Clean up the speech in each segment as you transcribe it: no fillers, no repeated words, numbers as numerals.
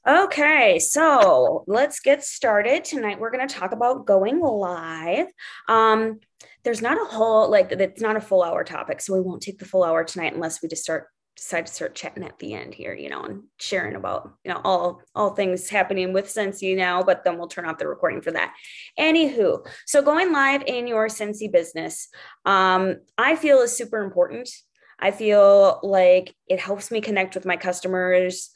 Okay, so let's get started. Tonight we're going to talk about going live. Um, there's not a whole like it's not a full hour topic, so we won't take the full hour tonight unless we just decide to start chatting at the end here, and sharing about all things happening with Scentsy now. But then we'll turn off the recording for that. Anywho, so going live in your Scentsy business, I feel is super important. I feel like it helps me connect with my customers.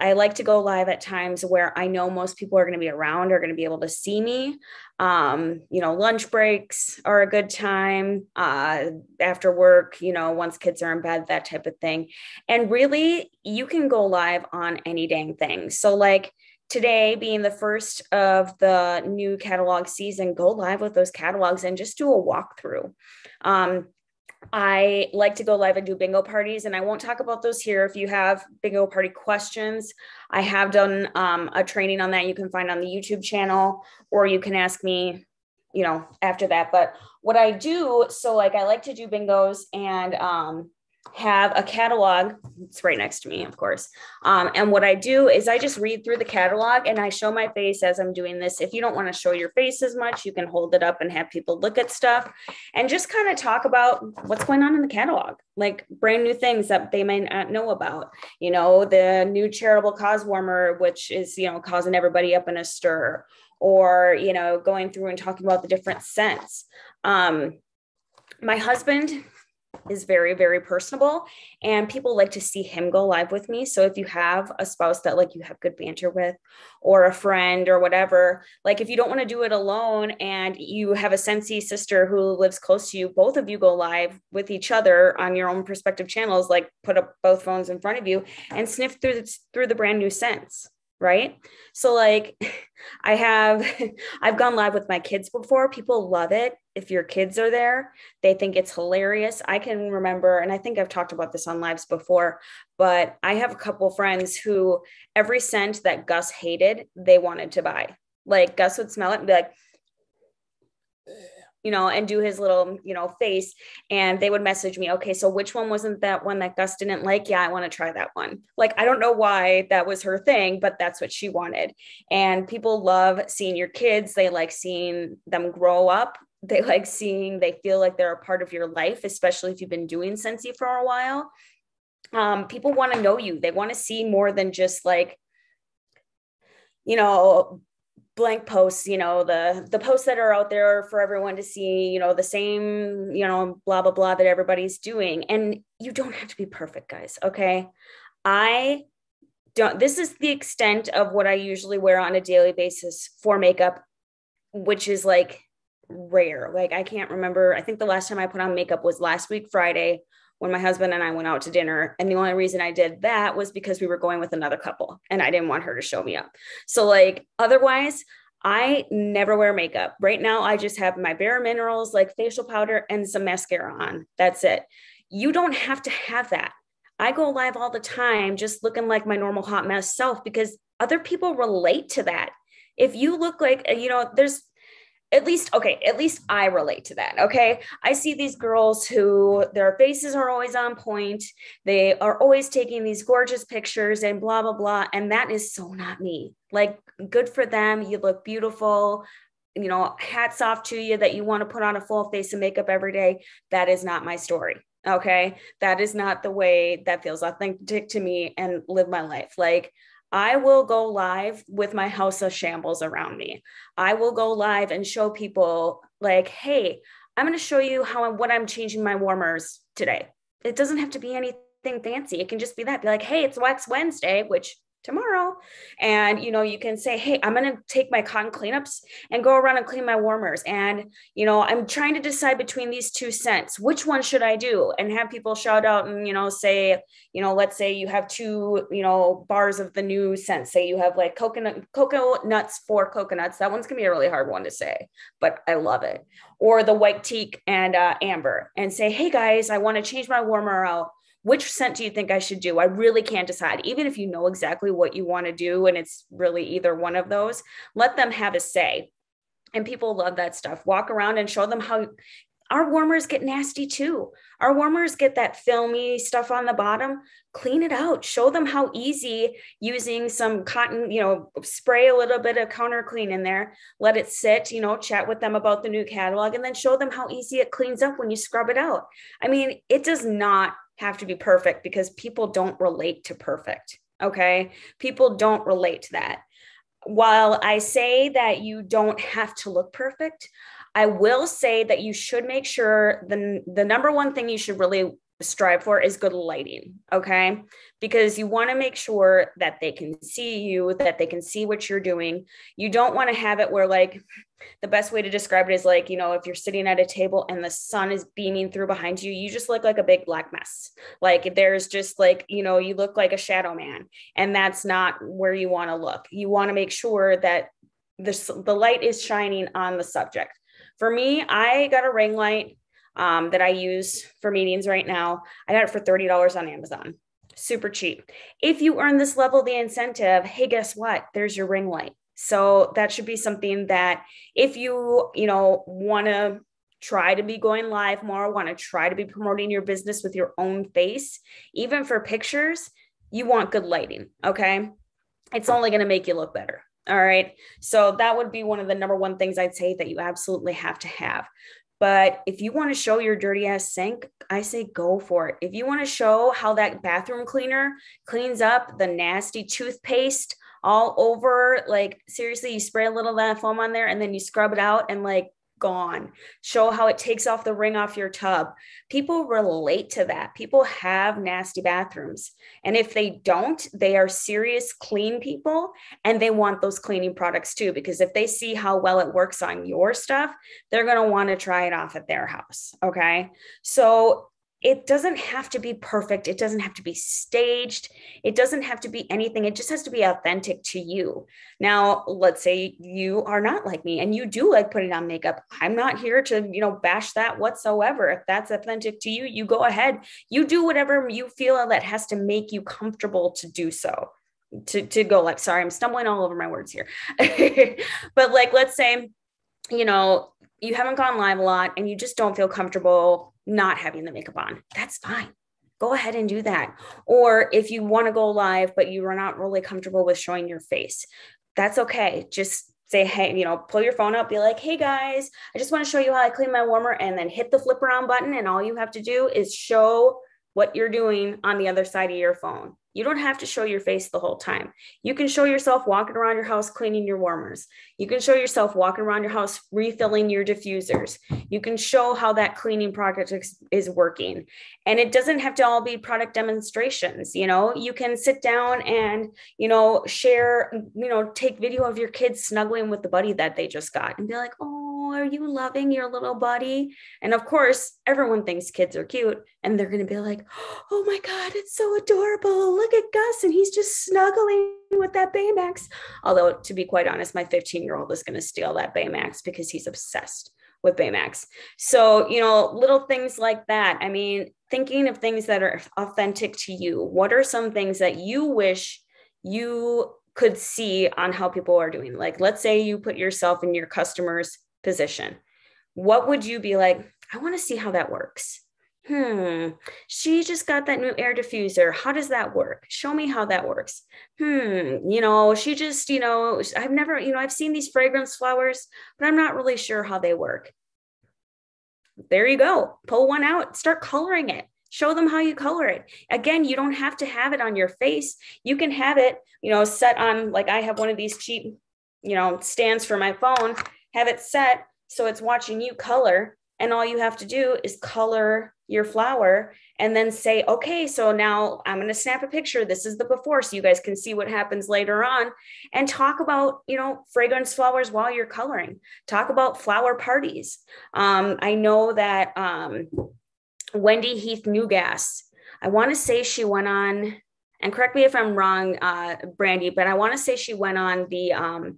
I like to go live at times where I know most people are going to be around, are going to be able to see me. Lunch breaks are a good time, after work, once kids are in bed, that type of thing. And really, you can go live on any dang thing. So, like today being the first of the new catalog season, go live with those catalogs and just do a walkthrough. I like to go live and do bingo parties, and I won't talk about those here. If you have bingo party questions, I have done a training on that you can find on the YouTube channel, or you can ask me, after that. But what I do, so like I like to do bingos and have a catalog. It's right next to me, of course. And what I do is I just read through the catalog and I show my face as I'm doing this. If you don't want to show your face as much, you can hold it up and have people look at stuff and just kind of talk about what's going on in the catalog, like brand new things that they may not know about. The new charitable cause warmer, which is, causing everybody up in a stir, or, going through and talking about the different scents. My husband is very, very personable, and people like to see him go live with me. So if you have a spouse that like you have good banter with, or a friend or whatever, like if you don't want to do it alone and you have a Scentsy sister who lives close to you, both of you go live with each other on your own respective channels, like put up both phones in front of you and sniff through the brand new scents. Right. So like I've gone live with my kids before. People love it. If your kids are there, they think it's hilarious. I can remember, and I think I've talked about this on lives before, but I have a couple friends who every scent that Gus hated, they wanted to buy. Like Gus would smell it and be like, and do his little, face. And they would message me, okay, so which one wasn't that one that Gus didn't like? Yeah, I want to try that one. Like, I don't know why that was her thing, but that's what she wanted. And people love seeing your kids. They like seeing them grow up. They feel like they're a part of your life, especially if you've been doing Scentsy for a while. People want to know you. They want to see more than just like, you know, blank posts, the posts that are out there for everyone to see, the same, blah blah blah that everybody's doing. And you don't have to be perfect, guys. Okay. I don't This is the extent of what I usually wear on a daily basis for makeup, which is like rare. Like I can't remember. I think the last time I put on makeup was last week Friday, when my husband and I went out to dinner. And the only reason I did that was because we were going with another couple and I didn't want her to show me up. So like otherwise, I never wear makeup. Right now, I just have my bare minerals, like facial powder and some mascara on. That's it. You don't have to have that. I go live all the time just looking like my normal hot mess self because other people relate to that. If you look like, there's at least I relate to that. Okay. I see these girls who their faces are always on point. They are always taking these gorgeous pictures and blah, blah, blah. And that is so not me. Like, good for them. You look beautiful. Hats off to you that you want to put on a full face of makeup every day. That is not my story. Okay. That is not the way that feels authentic to me and live my life. Like, I will go live with my house of shambles around me. I will go live and show people like, hey, I'm going to show you what I'm changing my warmers today. It doesn't have to be anything fancy. It can just be that. Be like, hey, it's Wax Wednesday, which tomorrow. And, you can say, hey, I'm going to take my cotton cleanups and go around and clean my warmers. And, I'm trying to decide between these two scents. Which one should I do? And have people shout out and, say, let's say you have two, bars of the new scent. Say you have like cocoa nuts for coconuts. That one's going to be a really hard one to say, but I love it. Or the white teak and amber, and say, hey guys, I want to change my warmer out. Which scent do you think I should do? I really can't decide. Even if you know exactly what you want to do and it's really either one of those, let them have a say. And people love that stuff. Walk around and show them how Our warmers get nasty too. Our warmers get that filmy stuff on the bottom. Clean it out. Show them how easy using some cotton, spray a little bit of counter clean in there, let it sit, chat with them about the new catalog, and then show them how easy it cleans up when you scrub it out. I mean, it does not have to be perfect because people don't relate to perfect. Okay. People don't relate to that. While I say that you don't have to look perfect, I will say that you should make sure the number one thing you should really strive for is good lighting. Okay. Because you want to make sure that they can see you, that they can see what you're doing. You don't want to have it where, like, the best way to describe it is like, if you're sitting at a table and the sun is beaming through behind you, you just look like a big black mess. Like there's just like, you look like a shadow man, and that's not where you want to look. You want to make sure that the light is shining on the subject. For me, I got a ring light that I use for meetings right now. I got it for $30 on Amazon. Super cheap. If you earn this level of the incentive, hey, guess what? There's your ring light. So that should be something that if you, want to try to be going live more, want to try to be promoting your business with your own face, even for pictures, you want good lighting. Okay. It's only going to make you look better. All right. So that would be one of the number one things I'd say that you absolutely have to have. But if you want to show your dirty ass sink, I say go for it. If you want to show how that bathroom cleaner cleans up the nasty toothpaste all over, like seriously, you spray a little of that foam on there and then you scrub it out and like gone. Show how it takes off the ring off your tub. People relate to that. People have nasty bathrooms. And if they don't, they are serious clean people and they want those cleaning products too, because if they see how well it works on your stuff, they're going to want to try it off at their house. Okay. So it doesn't have to be perfect. It doesn't have to be staged. It doesn't have to be anything. It just has to be authentic to you. Now, let's say you are not like me and you do like putting on makeup. I'm not here to, bash that whatsoever. If that's authentic to you, you go ahead. You do whatever you feel that has to make you comfortable to do so. To go like, sorry, I'm stumbling all over my words here. But like, let's say, you haven't gone live a lot and you just don't feel comfortable not having the makeup on. That's fine. Go ahead and do that. Or if you want to go live, but you are not really comfortable with showing your face, that's okay. Just say, hey, pull your phone up, be like, hey guys, I just want to show you how I clean my warmer, and then hit the flip around button. And all you have to do is show what you're doing on the other side of your phone. You don't have to show your face the whole time. You can show yourself walking around your house, cleaning your warmers. You can show yourself walking around your house, refilling your diffusers. You can show how that cleaning product is working. And it doesn't have to all be product demonstrations. You can sit down and, share, take video of your kids snuggling with the buddy that they just got and be like, oh, are you loving your little buddy? And of course, everyone thinks kids are cute and they're going to be like, oh my God, it's so adorable. Look at Gus and he's just snuggling with that Baymax. Although to be quite honest, my 15-year-old is going to steal that Baymax because he's obsessed with Baymax. So, little things like that. I mean, thinking of things that are authentic to you. What are some things that you wish you could see on how people are doing? Like, let's say you put yourself in your customer's position. What would you be like? I want to see how that works. She just got that new air diffuser. How does that work? Show me how that works. She just, I've never, I've seen these fragrance flowers, but I'm not really sure how they work. There you go. Pull one out, start coloring it. Show them how you color it. Again, you don't have to have it on your face. You can have it, set on, like I have one of these cheap, stands for my phone, have it set so it's watching you color. And all you have to do is color your flower and then say, okay, so now I'm going to snap a picture. This is the before, so you guys can see what happens later on, and talk about, fragrance flowers while you're coloring. Talk about flower parties. I know that Wendy Heath Newgas, I want to say she went on, and correct me if I'm wrong, Brandy, but I want to say she went on the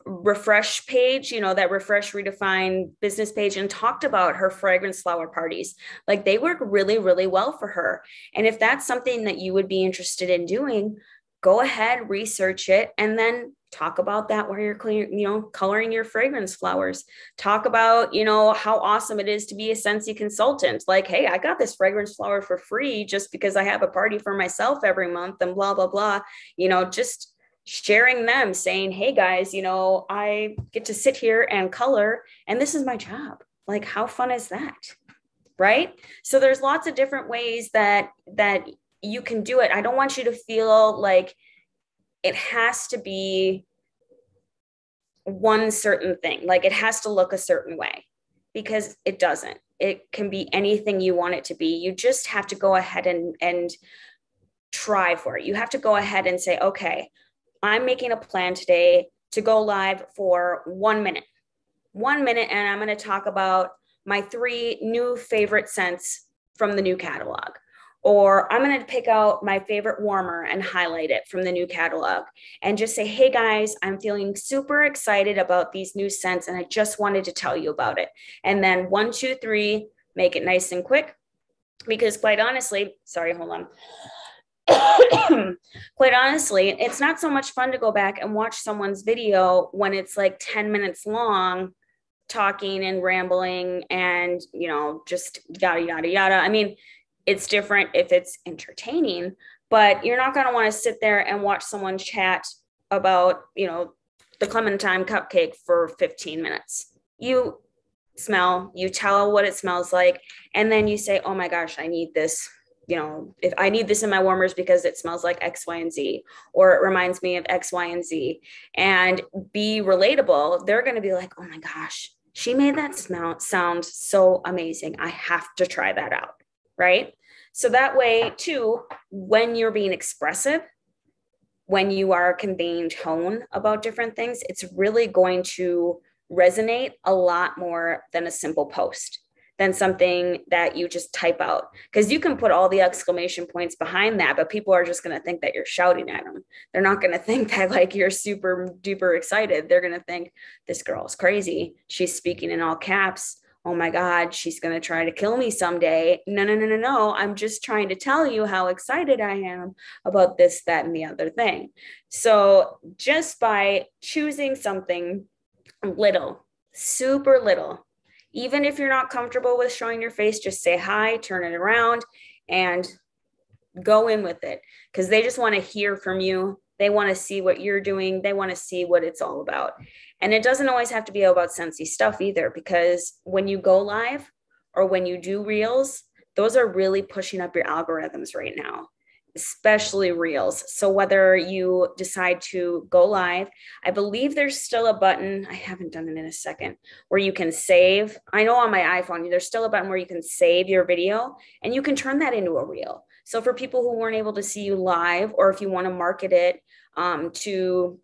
refresh page, that refresh redefine business page, and talked about her fragrance flower parties. Like, they work really, really well for her. And if that's something that you would be interested in doing, go ahead, research it, and then talk about that while you're cleaning, coloring your fragrance flowers. Talk about, how awesome it is to be a Scentsy consultant. Like, hey, I got this fragrance flower for free just because I have a party for myself every month and blah, blah, blah. Just sharing them, saying, hey guys, I get to sit here and color and this is my job. Like, how fun is that? Right? So there's lots of different ways that you can do it. I don't want you to feel like it has to be one certain thing. Like it has to look a certain way, because it doesn't. It can be anything you want it to be. You just have to go ahead and try for it. You have to go ahead and say, okay, I'm making a plan today to go live for 1 minute. 1 minute, and I'm going to talk about my 3 new favorite scents from the new catalog. Or I'm going to pick out my favorite warmer and highlight it from the new catalog and just say, hey guys, I'm feeling super excited about these new scents and I just wanted to tell you about it. And then 1, 2, 3, make it nice and quick, because quite honestly, sorry, hold on. Quite honestly, it's not so much fun to go back and watch someone's video when it's like 10 minutes long, talking and rambling and, just yada, yada, yada. I mean, it's different if it's entertaining, but you're not going to want to sit there and watch someone chat about, the Clementine cupcake for 15 minutes. You smell, you tell what it smells like, and then you say, oh my gosh, I need this. If I need this in my warmers because it smells like X, Y, and Z, or it reminds me of X, Y, and Z, and be relatable, they're going to be like, oh my gosh, she made that sound so amazing. I have to try that out. Right? So that way too, when you're being expressive, when you are conveying tone about different things, it's really going to resonate a lot more than a simple post, than something that you just type out. Because you can put all the exclamation points behind that, but people are just going to think that you're shouting at them. They're not going to think that like you're super duper excited. They're going to think, this girl is crazy. She's speaking in all caps. Oh my God, she's going to try to kill me someday. No. I'm just trying to tell you how excited I am about this, that, and the other thing. So just by choosing something little, super little, even if you're not comfortable with showing your face, just say hi, turn it around, and go in with it, because they just want to hear from you. They want to see what you're doing. They want to see what it's all about. And it doesn't always have to be about Scentsy stuff either, because when you go live or when you do reels, those are really pushing up your algorithms right now, especially reels. So whether you decide to go live, I believe there's still a button, I haven't done it in a second, where you can save. I know on my iPhone, there's still a button where you can save your video and you can turn that into a reel. So for people who weren't able to see you live, or if you want to market it to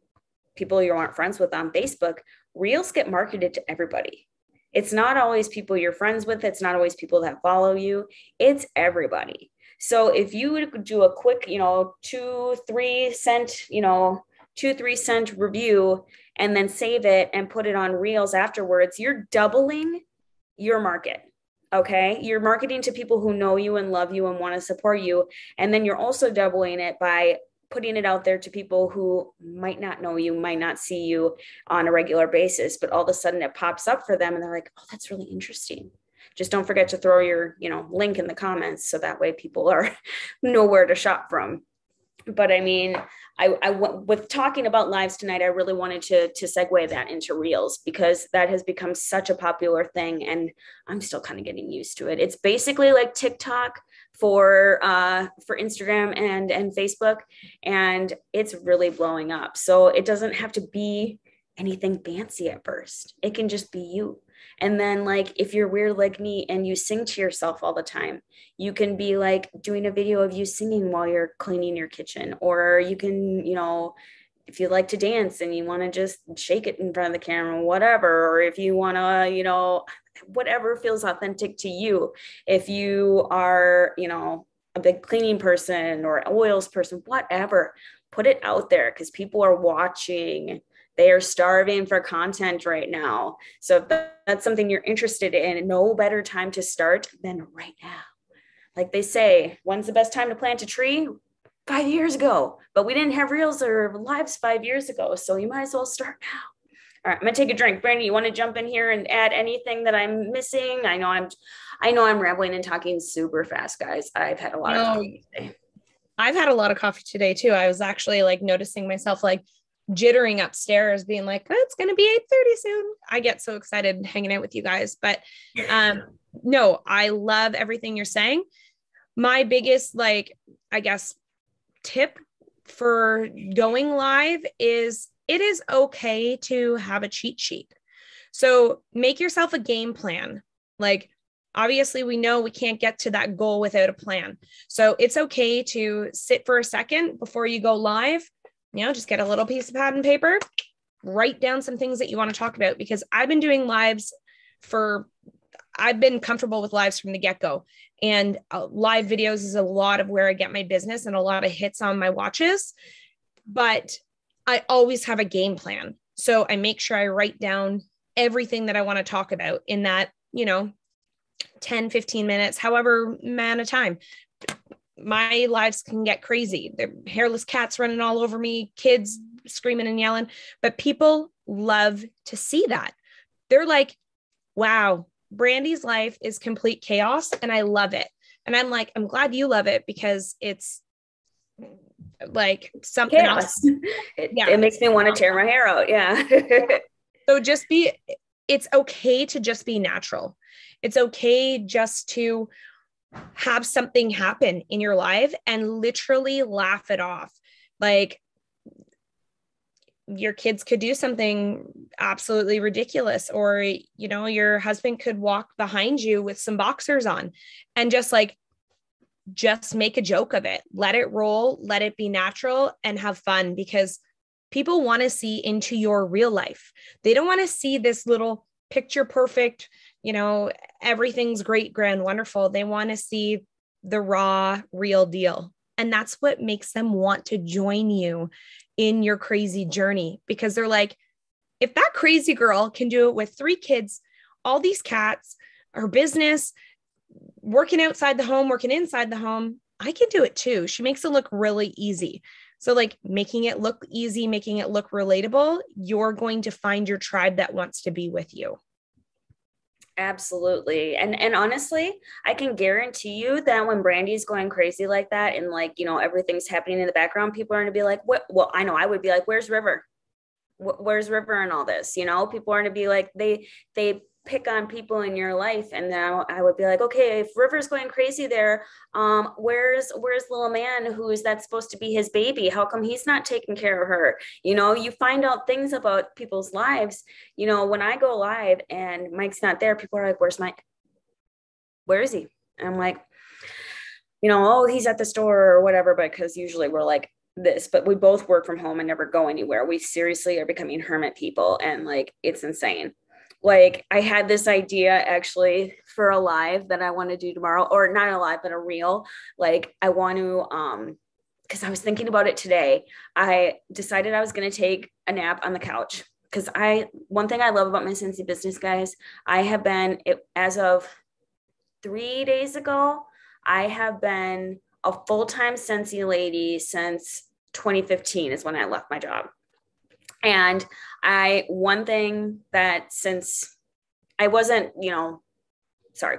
people you aren't friends with on Facebook, reels get marketed to everybody. It's not always people you're friends with. It's not always people that follow you. It's everybody. So if you would do a quick, 2-3 cent review and then save it and put it on reels afterwards, you're doubling your market. Okay. You're marketing to people who know you and love you and want to support you. And then you're also doubling it by putting it out there to people who might not know you, might not see you on a regular basis, but all of a sudden it pops up for them and they're like, oh, that's really interesting. Just don't forget to throw your, link in the comments, so that way people know where to shop from. But I mean, I with talking about lives tonight, I really wanted to segue that into reels, because that has become such a popular thing, and I'm still kind of getting used to it. It's basically like TikTok for Instagram and Facebook, and it's really blowing up. So it doesn't have to be anything fancy at first. It can just be you. And then like, if you're weird like me and you sing to yourself all the time, you can be like doing a video of you singing while you're cleaning your kitchen. Or you can, if you like to dance and you want to just shake it in front of the camera, whatever. Or if you want to, whatever feels authentic to you. If you are, a big cleaning person or oils person, whatever, put it out there, because people are watching. They are starving for content right now. So if that's something you're interested in, no better time to start than right now. Like they say, when's the best time to plant a tree? 5 years ago, but we didn't have reels or lives 5 years ago. So you might as well start now. All right, I'm gonna take a drink. Brandy, you want to jump in here and add anything that I'm missing? I know I'm rambling and talking super fast, guys. I've had a lot of coffee today. I've had a lot of coffee today too. I was actually like noticing myself like jittering upstairs, being like, oh, it's gonna be 8:30 soon. I get so excited hanging out with you guys. But no, I love everything you're saying. My biggest, like, I guess, tip for going live is it is okay to have a cheat sheet. So make yourself a game plan. Like, obviously, we know we can't get to that goal without a plan. So it's okay to sit for a second before you go live, just get a little piece of pad and paper, write down some things that you want to talk about, because I've been doing lives I've been comfortable with lives from the get-go, and live videos is a lot of where I get my business and a lot of hits on my watches, but I always have a game plan. So I make sure I write down everything that I want to talk about in that, 10, 15 minutes, however amount of time. My lives can get crazy. There are hairless cats running all over me, kids screaming and yelling, but people love to see that. They're like, wow, Brandy's life is complete chaos and I love it. And I'm like, I'm glad you love it, because it's like something chaos. else. It makes me want to tear my hair out. Yeah. So it's okay to just be natural. It's okay just to have something happen in your life and literally laugh it off. Like, your kids could do something absolutely ridiculous, or, your husband could walk behind you with some boxers on, and just make a joke of it. Let it roll, let it be natural, and have fun, because people want to see into your real life. They don't want to see this little picture perfect, everything's great, grand, wonderful. They want to see the raw, real deal. And that's what makes them want to join you in your crazy journey, because they're like, if that crazy girl can do it with 3 kids, all these cats, her business, working outside the home, working inside the home, I can do it too. She makes it look really easy. So like, making it look easy, making it look relatable, you're going to find your tribe that wants to be with you. Absolutely. And honestly, I can guarantee you that when Brandy's going crazy like that, and everything's happening in the background, people are going to be like, what? Well, I know I would be like, where's River? Where's River and all this? People are going to be like, they pick on people in your life. And now I would be like, okay, if River's going crazy there, where's little man who's that's supposed to be his baby? How come he's not taking care of her? You find out things about people's lives. When I go live and Mike's not there, people are like, where's Mike? Where is he? And I'm like, oh, he's at the store or whatever, because usually we're like this, but we both work from home and never go anywhere. We seriously are becoming hermit people, and it's insane. I had this idea actually for a live that I want to do tomorrow, or not a live, but a reel. I want to, because I was thinking about it today. I decided I was going to take a nap on the couch, because one thing I love about my Scentsy business, guys, as of 3 days ago, I have been a full-time Scentsy lady since 2015 is when I left my job. And one thing that since I wasn't,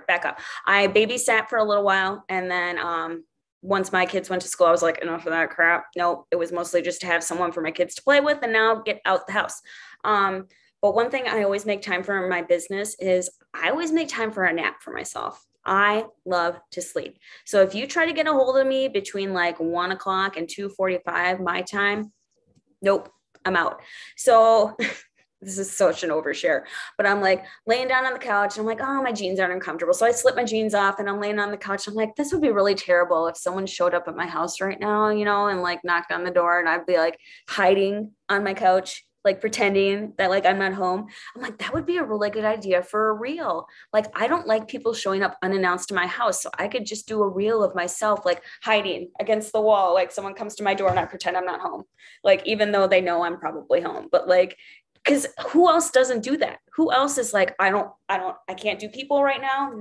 back up. I babysat for a little while. And then once my kids went to school, I was like, enough of that crap. Nope. It was mostly just to have someone for my kids to play with and now get out the house. But one thing I always make time for in my business is I always make time for a nap for myself. I love to sleep. So if you try to get a hold of me between 1 o'clock and 2:45 my time, nope, I'm out. So this is such an overshare, but I'm laying down on the couch. And I'm like, oh, my jeans aren't uncomfortable. So I slip my jeans off and I'm laying on the couch. I'm like, this would be really terrible if someone showed up at my house right now, and knocked on the door, and I'd be hiding on my couch, pretending that I'm not home. I'm like, that would be a really good idea for a reel. I don't like people showing up unannounced to my house. So I could just do a reel of myself, hiding against the wall. Someone comes to my door and I pretend I'm not home. Even though they know I'm probably home, but because who else doesn't do that? who else is like, I can't do people right now.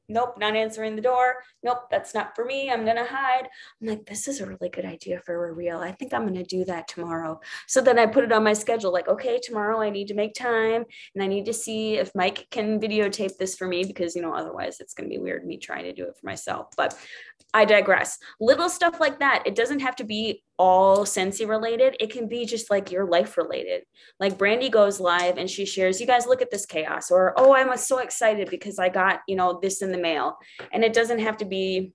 Nope, not answering the door. Nope, that's not for me. I'm going to hide. I'm like, this is a really good idea for a reel. I think I'm going to do that tomorrow. So then I put it on my schedule, like, okay, tomorrow I need to make time and I need to see if Mike can videotape this for me because, otherwise it's going to be weird me trying to do it for myself. But I digress. Little stuff like that. It doesn't have to be all Scentsy related. It can be just like your life related. Like Brandy goes live and she shares, you guys look at this chaos, or, oh, I'm so excited because I got, this in the mail. And it doesn't have to be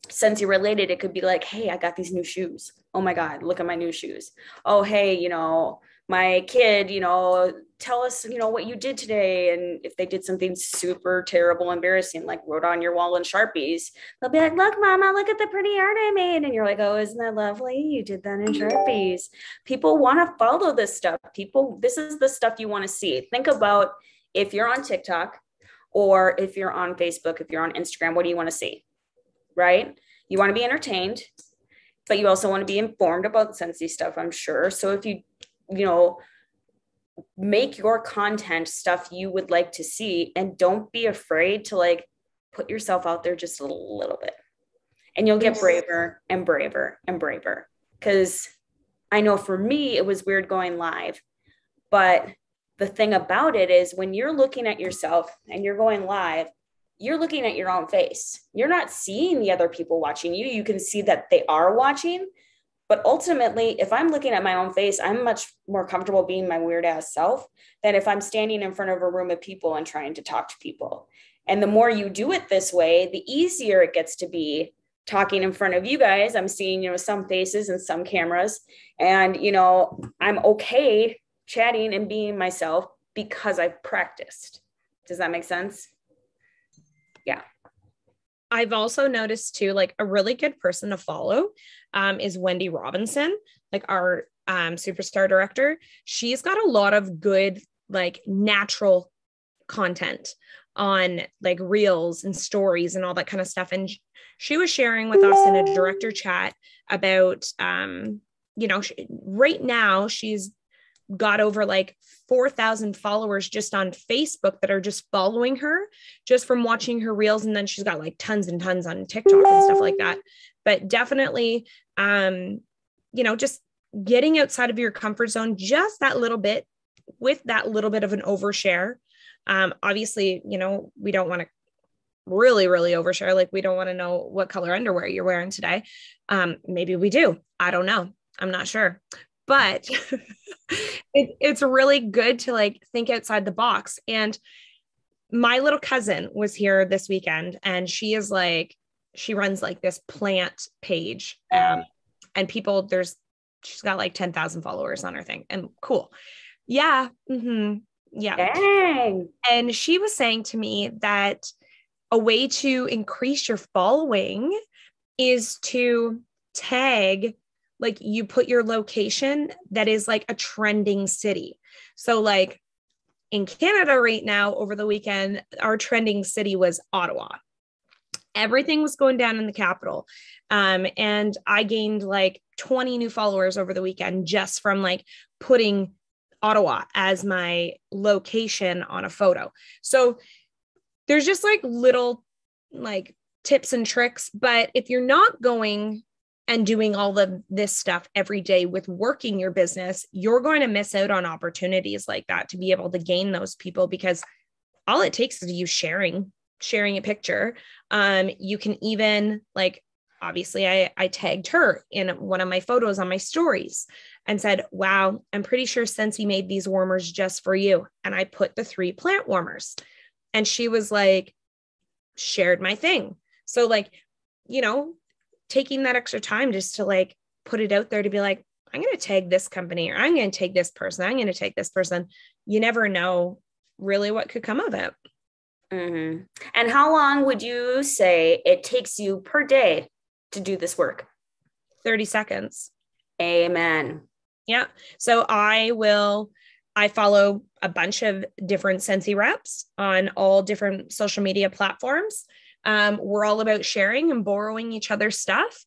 Scentsy related. It could be like, hey, I got these new shoes. Oh my God, look at my new shoes. Oh, hey, my kid, tell us, what you did today. And if they did something super terrible, embarrassing, like wrote on your wall in Sharpies, they'll be like, look, Mama, look at the pretty art I made. And you're like, oh, isn't that lovely? You did that in Sharpies. People want to follow this stuff. This is the stuff you want to see. Think about if you're on TikTok or if you're on Facebook, if you're on Instagram, what do you want to see? Right? You want to be entertained, but you also want to be informed about Scentsy stuff, I'm sure. So if you make your content stuff you would like to see, and don't be afraid to like put yourself out there just a little bit, and you'll get braver and braver and braver. Because I know for me, it was weird going live, but the thing about it is when you're looking at yourself and you're going live, you're looking at your own face. You're not seeing the other people watching you. You can see that they are watching. But ultimately, if I'm looking at my own face, I'm much more comfortable being my weird ass self than if I'm standing in front of a room of people and trying to talk to people. And the more you do it this way, the easier it gets to be talking in front of you guys. I'm seeing, some faces and some cameras, and, I'm okay chatting and being myself because I've practiced. Does that make sense? Yeah. I've also noticed too, like a really good person to follow is Wendy Robinson, like our superstar director. She's got a lot of good, like natural content on like reels and stories and all that kind of stuff. And she was sharing with us in a director chat about, right now she's got over like 4,000 followers just on Facebook that are just following her just from watching her reels. And then she's got like tons and tons on TikTok and stuff like that. But definitely, just getting outside of your comfort zone, just that little bit with that little bit of an overshare. Obviously, we don't want to really, really overshare. Like we don't want to know what color underwear you're wearing today. Maybe we do. I don't know. I'm not sure. But it's really good to like think outside the box. And my little cousin was here this weekend, and she runs like this plant page. And people, she's got like 10,000 followers on her thing, and cool. Yeah. Mm-hmm. Yeah. Dang. And she was saying to me that a way to increase your following is to tag, like you put your location that is like a trending city. So like in Canada right now, over the weekend, our trending city was Ottawa. Everything was going down in the capital. And I gained like 20 new followers over the weekend just from like putting Ottawa as my location on a photo. So there's just like little like tips and tricks. But if you're not going and doing all of this stuff every day with working your business, you're going to miss out on opportunities like that to be able to gain those people, because all it takes is you sharing a picture. You can even like, obviously I tagged her in one of my photos on my stories and said, wow, I'm pretty sure Scentsy made these warmers just for you. And I put the 3 plant warmers, and she was like, shared my thing. So like, taking that extra time just to like put it out there to be like, I'm going to tag this company, or I'm going to take this person. I'm going to take this person. You never know really what could come of it. Mm-hmm. And how long would you say it takes you per day to do this work? 30 seconds. Amen. Yeah. So I follow a bunch of different Scentsy reps on all different social media platforms. We're all about sharing and borrowing each other's stuff.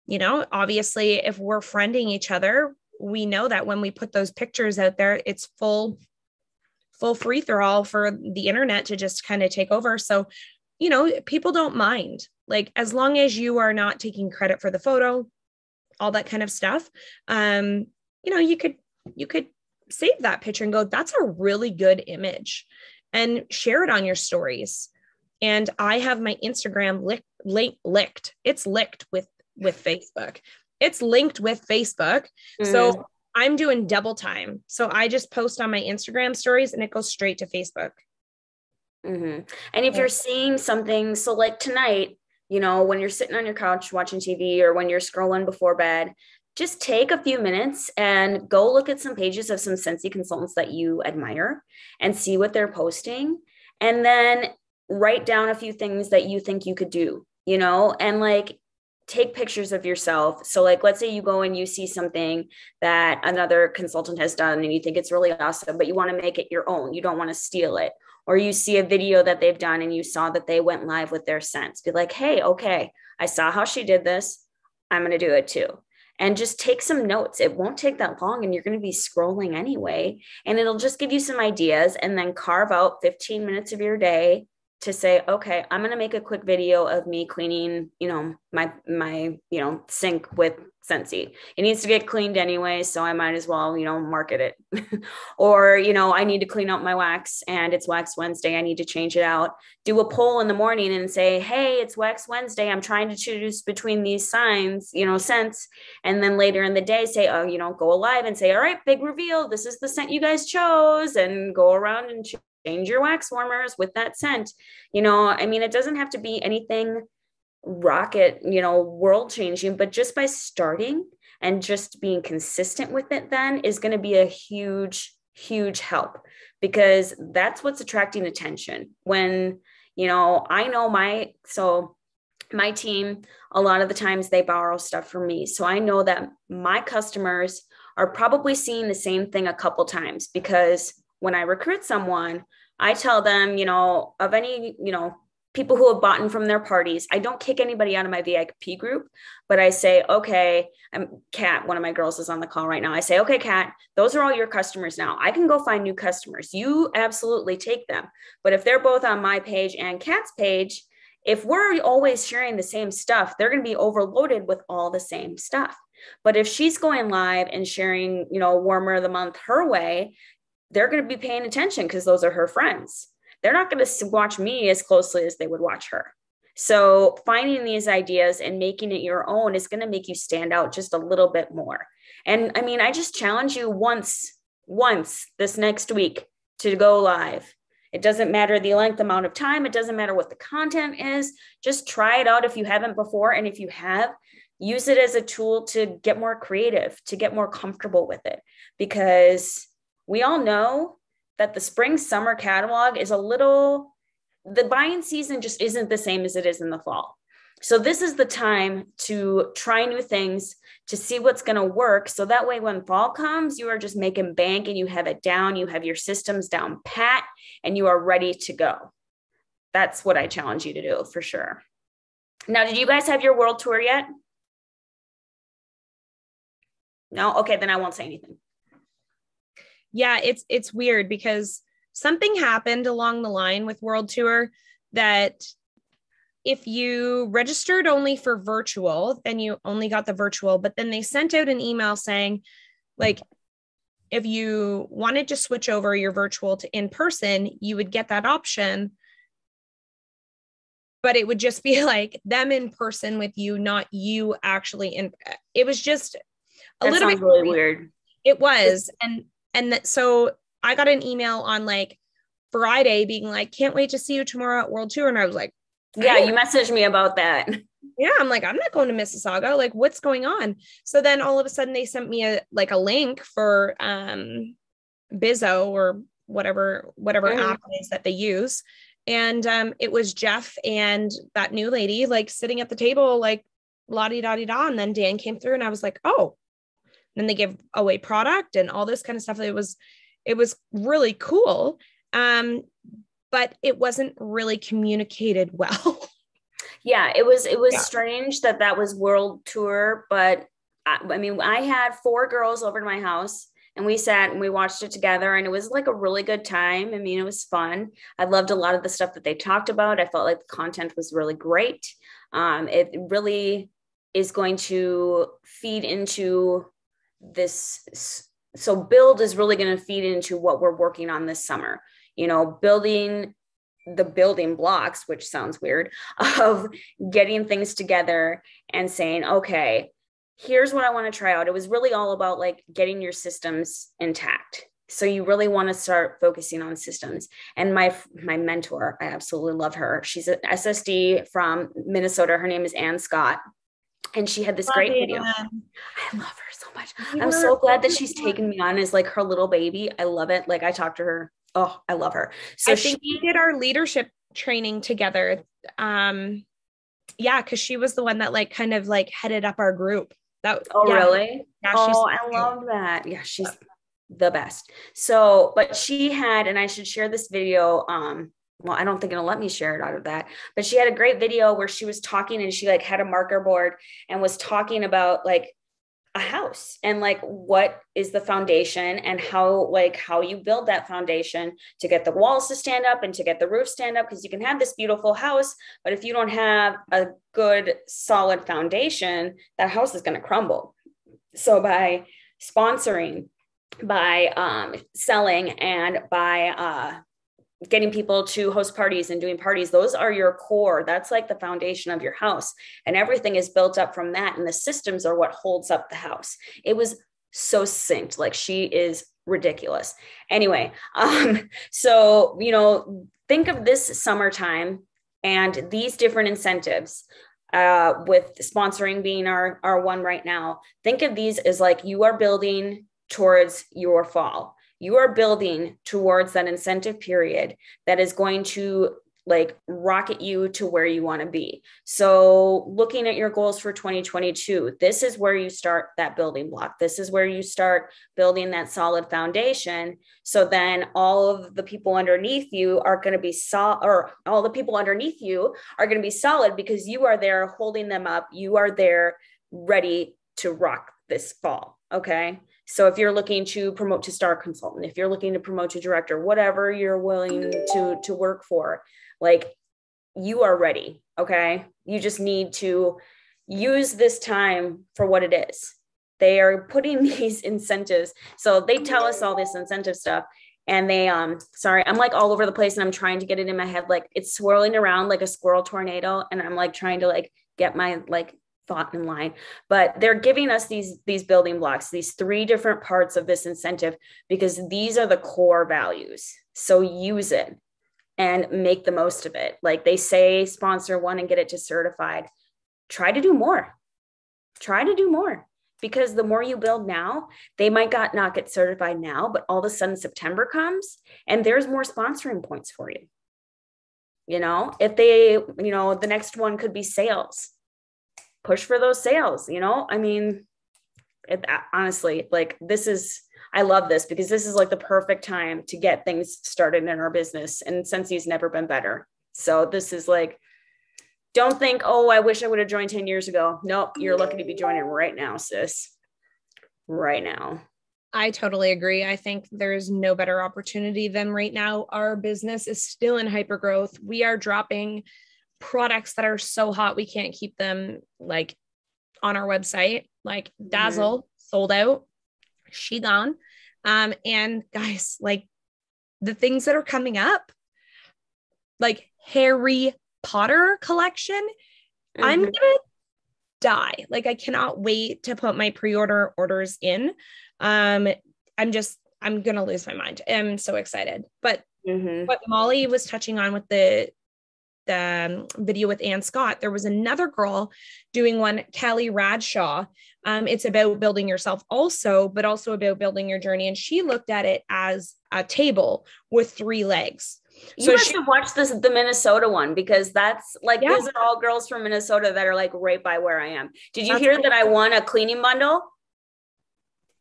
Obviously, if we're friending each other, we know that when we put those pictures out there, it's full full free for all for the internet to just kind of take over. So, you know, people don't mind, like, as long as you are not taking credit for the photo, all that kind of stuff. You know, you could save that picture and go, that's a really good image, and share it on your stories. And I have my Instagram licked. It's licked with Facebook. It's linked with Facebook. So I'm doing double time. So I just post on my Instagram stories and it goes straight to Facebook. And if you're seeing something, so like tonight, you know, when you're sitting on your couch watching TV or when you're scrolling before bed, just take a few minutes and go look at some pages of some Scentsy consultants that you admire and see what they're posting. And then write down a few things that you think you could do, you know, and like take pictures of yourself. So like, let's say you go and you see something that another consultant has done and you think it's really awesome, but you want to make it your own. You don't want to steal it. Or you see a video that they've done and you saw that they went live with their scents. Be like, hey, okay, I saw how she did this. I'm going to do it too. And just take some notes. It won't take that long and you're going to be scrolling anyway. And it'll just give you some ideas, and then carve out 15 minutes of your day to say, okay, I'm going to make a quick video of me cleaning, you know, my, you know, sink with Scentsy. It needs to get cleaned anyway, so I might as well, you know, market it. Or, you know, I need to clean out my wax and it's Wax Wednesday. I need to change it out. Do a poll in the morning and say, hey, it's Wax Wednesday. I'm trying to choose between these signs, you know, scents. And then later in the day say, oh, you know, go live and say, all right, big reveal. This is the scent you guys chose, and go around and change your wax warmers with that scent. You know, I mean, it doesn't have to be anything rocket, you know, world changing, but just by starting and just being consistent with it then is going to be a huge, huge help, because that's what's attracting attention. When, you know, I know my team, a lot of the times they borrow stuff from me. So I know that my customers are probably seeing the same thing a couple times, because when I recruit someone, I tell them, you know, of any, you know, people who have bought in from their parties, I don't kick anybody out of my VIP group, but I say, okay, Kat, one of my girls is on the call right now. I say, okay, Kat, those are all your customers now. I can go find new customers. You absolutely take them. But if they're both on my page and Kat's page, if we're always sharing the same stuff, they're going to be overloaded with all the same stuff. But if she's going live and sharing, you know, warmer of the month her way, they're going to be paying attention because those are her friends. They're not going to watch me as closely as they would watch her. So finding these ideas and making it your own is going to make you stand out just a little bit more. And I mean, I just challenge you once this next week to go live. It doesn't matter the length amount of time. It doesn't matter what the content is. Just try it out if you haven't before. And if you have, use it as a tool to get more creative, to get more comfortable with it. Because we all know that the spring summer catalog is the buying season just isn't the same as it is in the fall. So this is the time to try new things, to see what's going to work. So that way, when fall comes, you are just making bank and you have it down, you have your systems down pat, and you are ready to go. That's what I challenge you to do for sure. Now, did you guys have your world tour yet? No? Okay, then I won't say anything. Yeah, it's weird because something happened along the line with World Tour that if you registered only for virtual, then you only got the virtual, but then they sent out an email saying, like, if you wanted to switch over your virtual to in person, you would get that option, but it would just be like them in person with you, not you actually in. It was just a little bit really weird. It was. So I got an email on like Friday being like, can't wait to see you tomorrow at World Tour. And I was like, yeah, you messaged me about that. Yeah. I'm like, I'm not going to Mississauga. Like, what's going on? So then all of a sudden they sent me a link for Bizzo or whatever app it is that they use. And it was Jeff and that new lady like sitting at the table, like la-di-da-di-da. And then Dan came through and I was like, oh. Then they give away product and all this kind of stuff. It was really cool. But it wasn't really communicated well. Yeah, it was strange that was World Tour, but I mean, I had 4 girls over to my house. and we sat and we watched it together, and it was like a really good time. I mean, it was fun. I loved a lot of the stuff that they talked about. I felt like the content was really great. It really is going to feed into this. So build is really going to feed into what we're working on this summer, building the building blocks, which sounds weird, of getting things together and saying, okay, here's what I want to try out. It was really all about like getting your systems intact. So you really want to start focusing on systems. And my mentor, I absolutely love her. She's an SSD from Minnesota. Her name is Ann Scott. And she had this great video. I love her so much. I'm so glad that she's taken me on as like her little baby. I love it. Like I talked to her. Oh, I love her. So I think we did our leadership training together. Yeah, because she was the one that like kind of like headed up our group. Really? Yeah, I love that. Yeah, she's the best. So, but she had, and I should share this video. Well, I don't think it'll let me share it out of that, but she had a great video where she was talking and she like had a marker board and was talking about like a house and like what is the foundation and how you build that foundation to get the walls to stand up and to get the roof stand up, because you can have this beautiful house, but if you don't have a good solid foundation, that house is going to crumble. So by sponsoring, by selling, and by getting people to host parties and doing parties, those are your core. That's like the foundation of your house, and everything is built up from that, and the systems are what holds up the house. It was so succinct. Like, she is ridiculous. Anyway, so think of this summertime and these different incentives, with sponsoring being our one right now. Think of these as like you are building towards your fall. You are building towards that incentive period that is going to like rocket you to where you want to be. So looking at your goals for 2022, this is where you start that building block. This is where you start building that solid foundation. So then all of the people underneath you are going to be all the people underneath you are going to be solid because you are there holding them up. You are there ready to rock this fall. Okay. So if you're looking to promote to star consultant, if you're looking to promote to director, whatever you're willing to work for, like, you are ready. Okay. You just need to use this time for what it is. They are putting these incentives. So they tell us all this incentive stuff, and they, sorry, I'm like all over the place and I'm trying to get it in my head. Like, it's swirling around like a squirrel tornado. And I'm like trying to like get my like thought in line, but they're giving us these building blocks, these 3 different parts of this incentive, because these are the core values. So use it and make the most of it. Like they say, sponsor one and get it to certified. Try to do more. Because the more you build now, they might not get certified now, but all of a sudden September comes and there's more sponsoring points for you. If they, the next one could be sales. Push for those sales, I mean, honestly, like I love this because this is like the perfect time to get things started in our business, and Scentsy's never been better. So this is like, don't think, oh, I wish I would have joined 10 years ago. Nope. You're lucky to be joining right now, sis. Right now. I totally agree. I think there's no better opportunity than right now. Our business is still in hyper growth. We are dropping products that are so hot we can't keep them like on our website, like Dazzle sold out, she gone. And guys, like the things that are coming up, like Harry Potter collection, I'm gonna die. Like, I cannot wait to put my pre-order orders in. I'm gonna lose my mind. I'm so excited. But what Molly was touching on with the video with Ann Scott, there was another girl doing one, Callie Radshaw. It's about building yourself also, but also about building your journey. And she looked at it as a table with 3 legs. You must have watched the Minnesota one, because that's like, these are all girls from Minnesota that are like right by where I am. Did you hear that I won a cleaning bundle?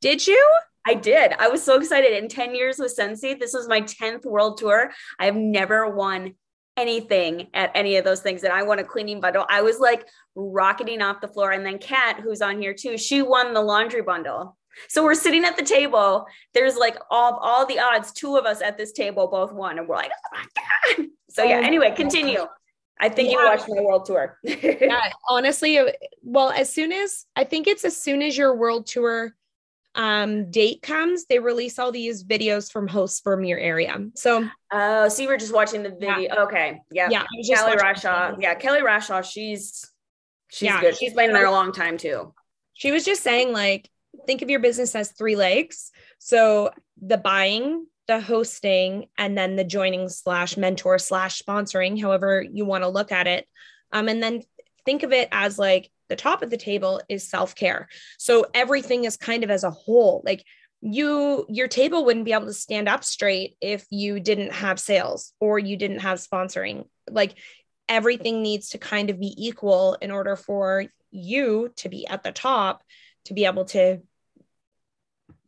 Did you? I did. I was so excited. In 10 years with Scentsy, this was my 10th world tour. I have never won anything at any of those things, and I won a cleaning bundle. I was like rocketing off the floor. And then Kat, who's on here too, she won the laundry bundle. So we're sitting at the table. There's like all the odds, two of us at this table both won. And we're like, oh my God. So yeah, anyway, continue. I think you watched my world tour. Yeah, honestly, well, as soon as your world tour date comes, they release all these videos from hosts from your area. So so you were just watching the video. Yeah. Okay. Yep. Yeah. Kelly Rashaw. Yeah, Kelly Rashaw, she's good. She's been there a long time too. She was just saying, like, think of your business as 3 legs. So the buying, the hosting, and then the joining / mentor / sponsoring, however you want to look at it. And then think of it as like the top of the table is self-care. So everything is kind of as a whole. Like your table wouldn't be able to stand up straight if you didn't have sales or you didn't have sponsoring. Like everything needs to kind of be equal in order for you to be at the top, to be able to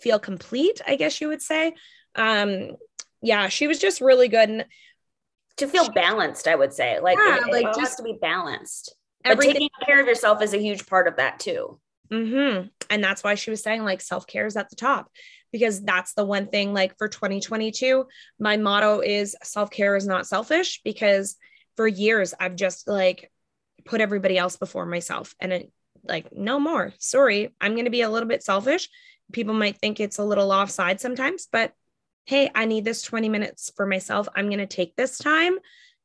feel complete, I guess you would say. Yeah, she was just really good. And to feel balanced, I would say. Like, it all has to be balanced. But taking care of yourself is a huge part of that too. Mm-hmm. And that's why she was saying like self-care is at the top, because that's the one thing, like for 2022, my motto is self-care is not selfish, because for years I've just like put everybody else before myself, and it like, no more. Sorry. I'm going to be a little bit selfish. People might think it's a little offside sometimes, but hey, I need this 20 minutes for myself. I'm going to take this time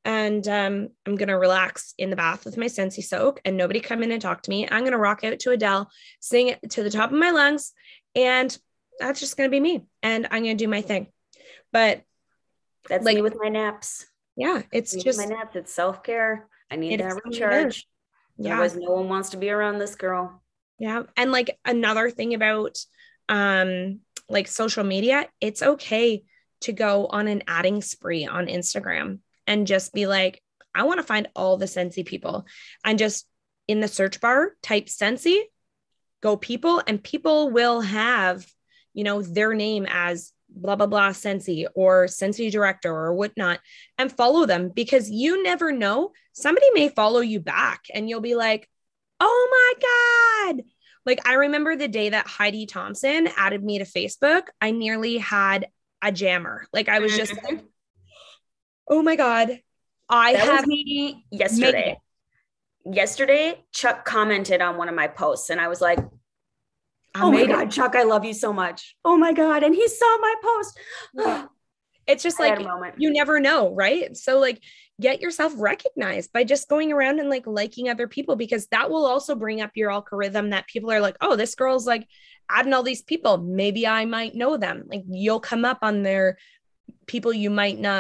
and I'm going to relax in the bath with my Scentsy soak and nobody come in and talk to me. I'm going to rock out to Adele, sing it to the top of my lungs. And that's just going to be me. And I'm going to do my thing. But that's like me with my naps. Yeah. It's just my naps. It's self-care. I need that recharge. Yeah. Otherwise no one wants to be around this girl. Yeah. And like another thing about like social media, it's okay to go on an adding spree on Instagram and just be like, I want to find all the Scentsy people, and just in the search bar, type Scentsy, go people, and people will have, you know, their name as blah, blah, blah, Scentsy or Scentsy director or whatnot, and follow them, because you never know. Somebody may follow you back and you'll be like, oh my God. Like, I remember the day that Heidi Thompson added me to Facebook, I nearly had a jammer. Like, I was just like, oh my God. That was me yesterday. Yesterday, Chuck commented on one of my posts and I was like, oh my God, Chuck, I love you so much. Oh my God. And he saw my post. Yeah. It's just like, you never know, right? So like, get yourself recognized by just going around and like liking other people, because that will also bring up your algorithm, that people are like, oh, this girl's like adding all these people. Maybe I might know them. Like, you'll come up on their people you may know.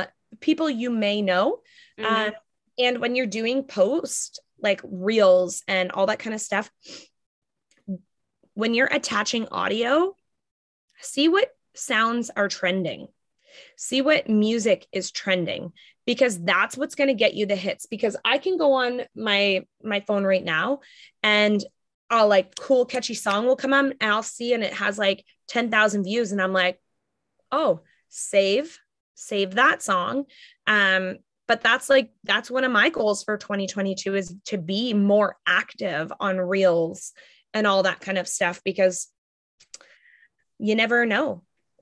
Mm-hmm. And when you're doing posts, like reels and all that kind of stuff, when you're attaching audio, see what sounds are trending. See what music is trending, because that's what's going to get you the hits. Because I can go on my phone right now and I'll like cool, catchy song will come on and I'll see, and it has like 10,000 views. And I'm like, oh, save that song. But that's one of my goals for 2022 is to be more active on reels and all that kind of stuff, because you never know.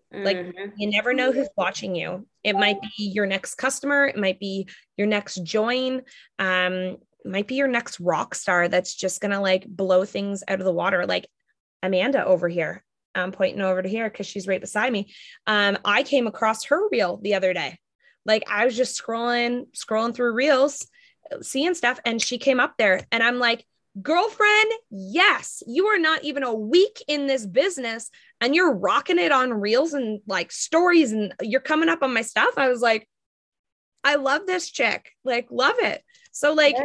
Like, you never know who's watching you. It might be your next customer. It might be your next join. It might be your next rock star that's just going to like blow things out of the water. Like Amanda over here, I'm pointing over to here because she's right beside me. I came across her reel the other day. Like, I was just scrolling through reels, seeing stuff, and she came up there and I'm like, girlfriend, yes, you are not even a week in this business and you're rocking it on reels and like stories, and you're coming up on my stuff. I was like, I love this chick, like, love it. So like,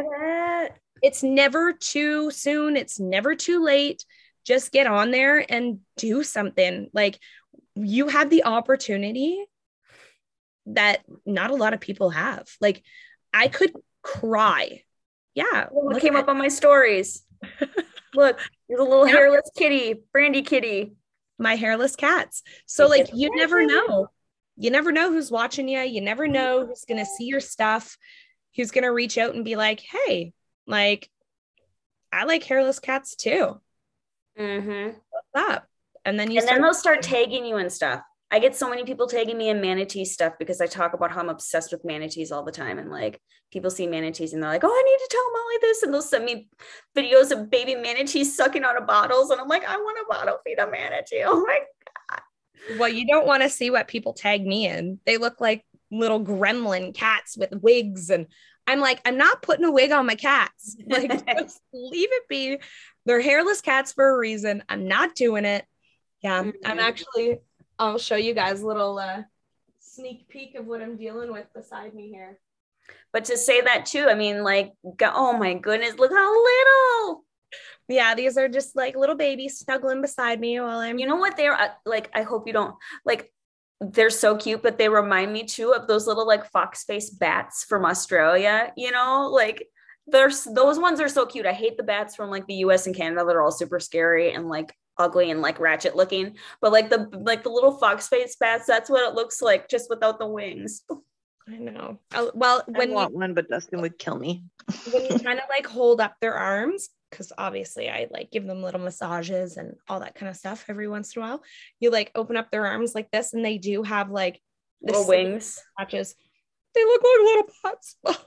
it's never too soon. It's never too late. Just get on there and do something. Like, you have the opportunity that not a lot of people have. Like, I could cry. Yeah. What came up on my stories? Look, there's a little hairless kitty, Brandy kitty. My hairless cats. So like, you never know. You never know who's watching you. You never know who's going to see your stuff, who's going to reach out and be like, hey, like, I like hairless cats too. Mm-hmm. What's up? And then they'll start tagging you and stuff. I get so many people tagging me in manatee stuff because I talk about how I'm obsessed with manatees all the time. And like people see manatees and they're like, oh, I need to tell Molly this. And they'll send me videos of baby manatees sucking out of bottles. And I'm like, I want a bottle feed a manatee. Oh my God. Well, you don't want to see what people tag me in. They look like little gremlin cats with wigs. And I'm like, I'm not putting a wig on my cats. Like, just leave it be. They're hairless cats for a reason. I'm not doing it. Yeah, I'm actually, I'll show you guys a little sneak peek of what I'm dealing with beside me here. But to say that too, I mean, like, oh my goodness, look how little. Yeah, these are just like little babies snuggling beside me while I'm. You know what they're like? I hope you don't like. They're so cute, but they remind me too of those little like fox face bats from Australia. You know, like those ones are so cute. I hate the bats from like the U.S. and Canada. They're all super scary and like ugly and like ratchet looking. But like the little fox face bats, that's what it looks like, just without the wings. I know. Well, I want one, but Dustin would kill me. When you kind of like hold up their arms, because obviously I like give them little massages and all that kind of stuff every once in a while. You like open up their arms like this, and they do have like little wings patches. They look like little pots. Oh,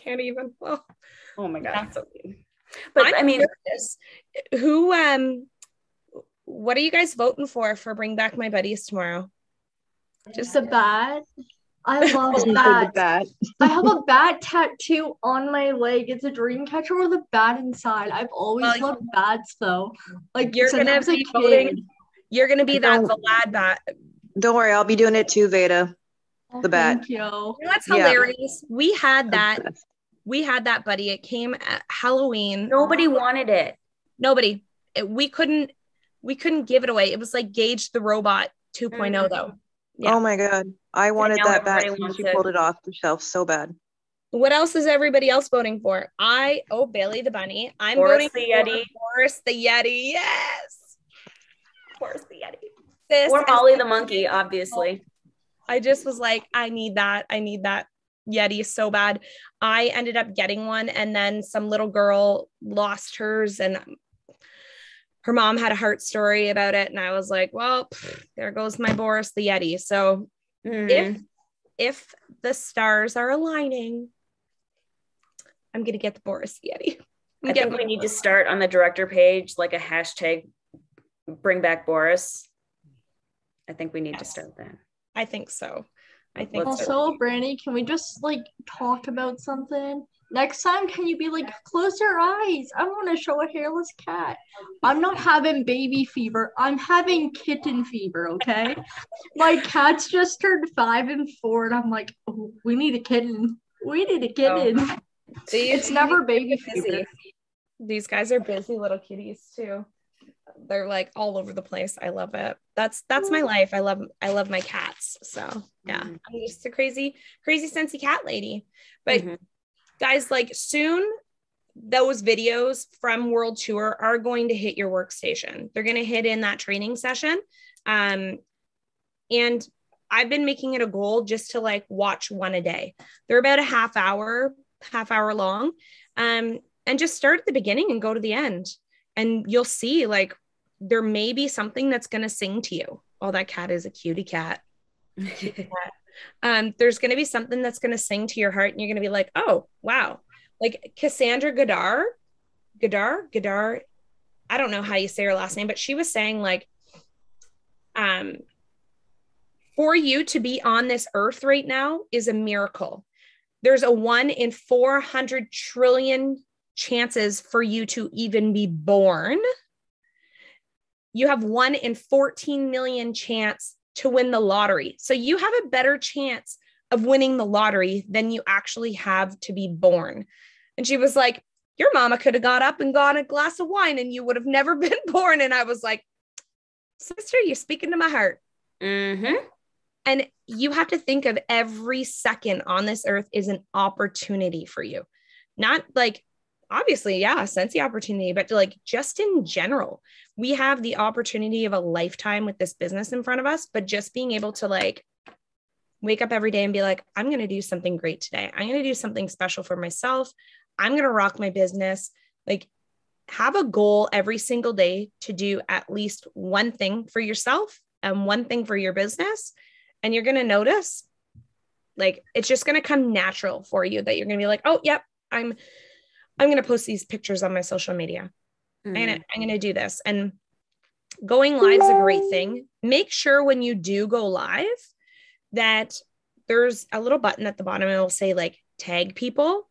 can't even. Oh my God, that's so cute. But I mean, what are you guys voting for Bring Back My Buddies tomorrow? Just a bat. I love bats. I have a bat tattoo on my leg. It's a dream catcher with a bat inside. I've always loved bats though. Like you're gonna be voting. You're gonna be that Vlad bat. Don't worry, I'll be doing it too, Veda. The bat. Thank you. That's hilarious. Yeah. We had that, buddy. It came at Halloween. Nobody wanted it. Nobody. We couldn't give it away. It was like Gage the Robot 2.0 though. Yeah. Oh my God. I wanted that bat since you pulled it off the shelf so bad. What else is everybody else voting for? Bailey the Bunny. I'm Boris voting the Yeti. Boris the Yeti. Yes. Boris the Yeti. Or Molly the Monkey, obviously. I just was like, I need that Yeti so bad. I ended up getting one, and then some little girl lost hers, and her mom had a heart story about it. And I was like, well, there goes my Boris the Yeti. So if the stars are aligning, I'm going to get the Boris the Yeti. I think we need to start on the director page, like a hashtag bring back Boris. I think we need to start that. I think so. Also, Brandy, can we just like talk about something? Next time, can you be like, close your eyes? I want to show a hairless cat. I'm not having baby fever. I'm having kitten fever, okay? My cats just turned 5 and 4, and I'm like, oh, we need a kitten. We need a kitten. Oh. It's never baby fever. These guys are busy little kitties too. They're like all over the place. I love it. That's my life. I love my cats. So yeah, I'm just a crazy Scentsy cat lady. But guys, like soon those videos from World Tour are going to hit your workstation. They're going to hit in that training session. And I've been making it a goal just to like watch one a day. They're about a half hour long. And just start at the beginning and go to the end. And you'll see like there may be something that's going to sing to you. Oh, that cat is a cutie cat. There's going to be something that's going to sing to your heart, and you're going to be like, oh, wow. Like Cassandra Gadar. I don't know how you say her last name, but she was saying like, for you to be on this earth right now is a miracle. There's a 1 in 400 trillion chances for you to even be born. You have 1 in 14 million chance to win the lottery. So you have a better chance of winning the lottery than you actually have to be born. And she was like, your mama could have got up and got a glass of wine and you would have never been born. And I was like, sister, you're speaking to my heart. And you have to think of every second on this earth is an opportunity for you. Not like, obviously, yeah, Scentsy opportunity, but like just in general, we have the opportunity of a lifetime with this business in front of us, but just being able to like wake up every day and be like, I'm going to do something great today. I'm going to do something special for myself. I'm going to rock my business. Like have a goal every single day to do at least one thing for yourself and one thing for your business. And you're going to notice, like, it's just going to come natural for you that you're going to be like, oh, yep, I'm going to post these pictures on my social media. I'm going to do this. And going live is a great thing. Make sure when you do go live that there's a little button at the bottom. It will say like, tag people.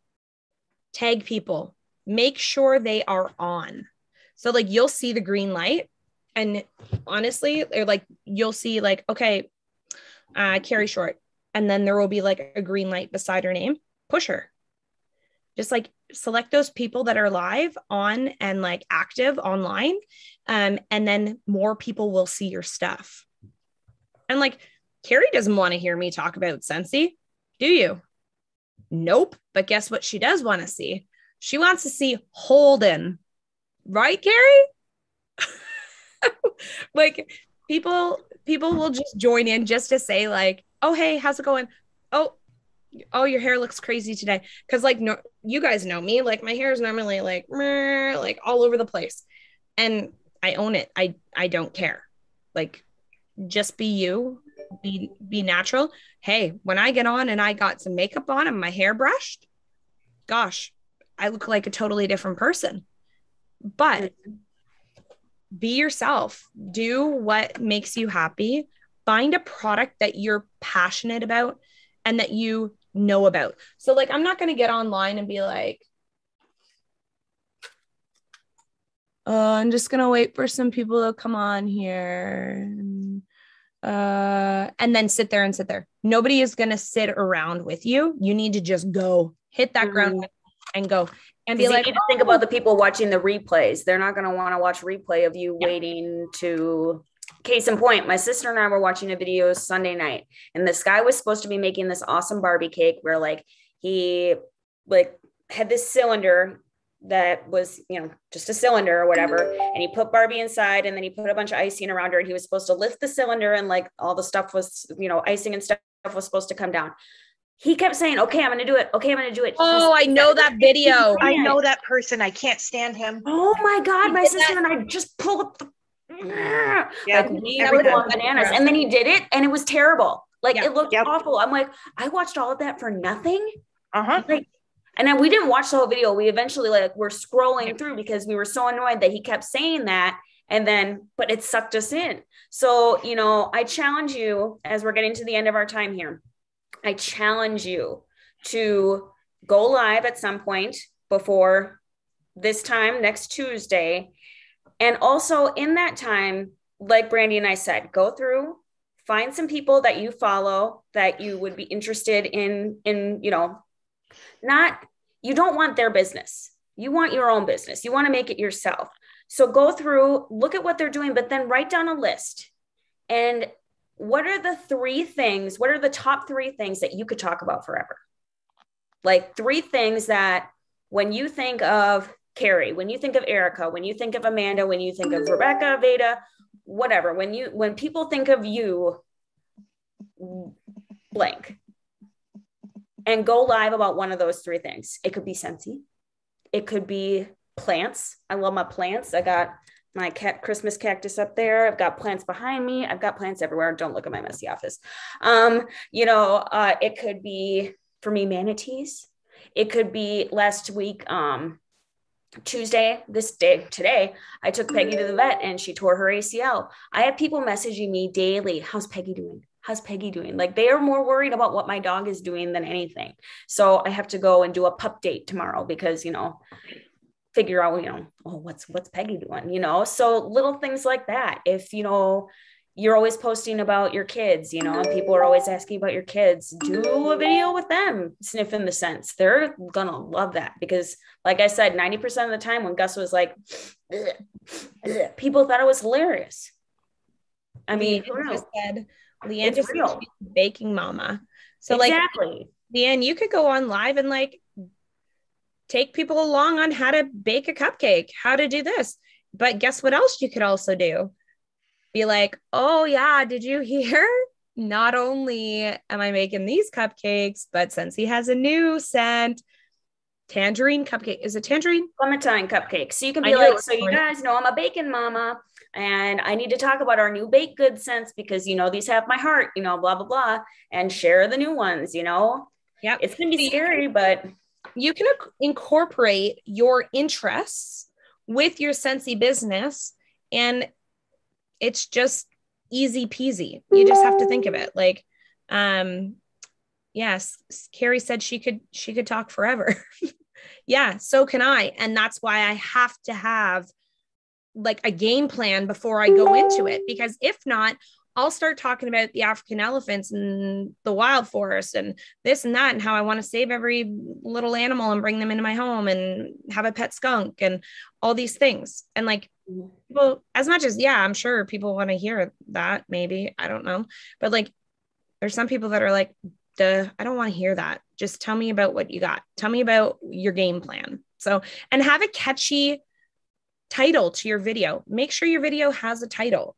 Make sure they are on. So like, you'll see the green light, and honestly, they're like, you'll see like, okay, Carrie Short. And then there will be like a green light beside her name. Push her. Just like select those people that are live on and like active online. And then more people will see your stuff. And like, Carrie doesn't want to hear me talk about Scentsy. Do you? Nope. But guess what she does want to see? She wants to see Holden. Right, Carrie? Like, people will just join in just to say like, oh, hey, how's it going? Oh, your hair looks crazy today. Cause like, no, you guys know me, like my hair is normally like all over the place, and I own it. I don't care. Like, just be you, be natural. Hey, when I get on and I got some makeup on and my hair brushed, gosh, I look like a totally different person. But be yourself, do what makes you happy, find a product that you're passionate about and that you know about. So like, I'm not going to get online and be like, I'm just going to wait for some people to come on here. And then sit there. Nobody is going to sit around with you. You need to just go hit that ground and go. And be like, you need to think about the people watching the replays. They're not going to want to watch replay of you waiting to. Case in point, my sister and I were watching a video Sunday night, and this guy was supposed to be making this awesome Barbie cake where like he like had this cylinder that was, you know, just a cylinder or whatever. And he put Barbie inside, and then he put a bunch of icing around her, and he was supposed to lift the cylinder, and like all the stuff was, you know, icing and stuff was supposed to come down. He kept saying, okay, I'm going to do it. Okay, I'm going to do it. Oh, I know that video. I know that person. I can't stand him. Oh my God. My sister and I just pulled up the, like we were going bananas. And then he did it, and it was terrible. Like it looked awful. I'm like, I watched all of that for nothing. Like, and then we didn't watch the whole video. We eventually like we're scrolling through because we were so annoyed that he kept saying that. And then, but it sucked us in. So, you know, I challenge you as we're getting to the end of our time here. I challenge you to go live at some point before this time next Tuesday. And also in that time, like Brandy and I said, go through, find some people that you follow that you would be interested in, you know, you don't want their business. You want your own business. You want to make it yourself. So go through, look at what they're doing, but then write down a list. And what are the top 3 things that you could talk about forever? Like 3 things that when you think of Carrie, when you think of Erica, when you think of Amanda, when you think of Rebecca, Veda, whatever, when people think of you, blank, and go live about one of those 3 things. It could be Scentsy. It could be plants. I love my plants. I got my Christmas cactus up there. I've got plants behind me. I've got plants everywhere. Don't look at my messy office. You know, it could be for me, manatees. It could be last week, Tuesday, today, I took Peggy to the vet and she tore her ACL. I have people messaging me daily. How's Peggy doing? How's Peggy doing? Like they are more worried about what my dog is doing than anything. So I have to go and do a pup date tomorrow because, you know, figure out, you know, oh, what's Peggy doing, you know? So little things like that. If, you know, you're always posting about your kids, you know, and people are always asking about your kids, do a video with them sniffing the scents. They're going to love that because like I said, 90% of the time when Gus was like, ugh, ugh, people thought it was hilarious. I mean, just said, Leanne just said she's a baking mama. So exactly. Like, Leanne, you could go on live and like take people along on how to bake a cupcake, how to do this. But guess what else you could also do? Be like, oh yeah, did you hear? Not only am I making these cupcakes, but Scentsy has a new scent. tangerine cupcake. Is it tangerine? Clementine cupcake. So you can be like, so you guys know I'm a bacon mama and I need to talk about our new baked good scents because, you know, these have my heart, you know, blah, blah, blah, and share the new ones, you know? Yeah. It's going to be scary, but you can incorporate your interests with your Scentsy business, and it's just easy peasy. You just have to think of it. Like, yes, Carrie said she could talk forever. Yeah, so can I. And that's why I have to have like a game plan before I go into it, because if not, I'll start talking about the African elephants and the wild forest and this and that, and how I want to save every little animal and bring them into my home and have a pet skunk and all these things. And like, well, as much as, yeah, I'm sure people want to hear that, maybe, I don't know. But like, there's some people that are like, duh, I don't want to hear that. Just tell me about what you got. Tell me about your game plan. So, and have a catchy title to your video. Make sure your video has a title.